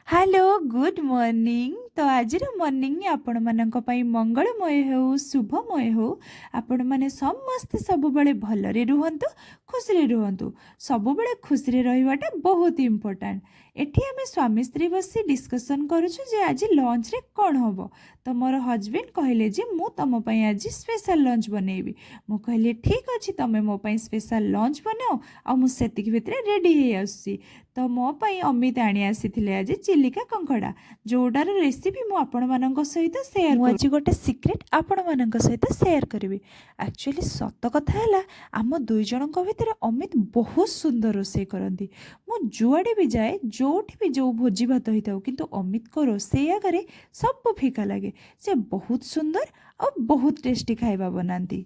Hello good morning. तो आज morning आपण मानक पई मंगलमय हो शुभमय हो। आपण माने समस्ते सब बड़े भलरे रुहंतु, खुशी रे रुहंतु। सब बड़े खुशी रे रहिबाटा बहुत इम्पोर्टेंट। एठी हमें स्वामी स्त्री बसी डिस्कशन करूछु जे आज लंच रे कोन होबो। तो मोर हस्बैंड कहले जे मु तम पई आज स्पेशल लंच बनेबी। मु कहले ठीक अछि, तमे मो पई स्पेशल लंच बनाओ आ मु सेतिक भितरे रेडी हे आसी। तो मो पई अमित आनी आसीथिले आज चिलिका कंकड़ा, जोडार रेसिपी मु आपण मानक सहित शेयर मु आज गोटे सिक्रेट आपण मानक सहित शेयर करिवि। एक्चुअली सत कथा हैला, आम दुई जनक भितर अमित बहुत सुंदर रोषे करती। मु जुआडे भी जाए, जोठी भी जो भोजी भात होता किंतु अमित को रोषे आगे सब फीका लगे। से बहुत सुंदर और बहुत टेस्टी खाଇବା बनाती।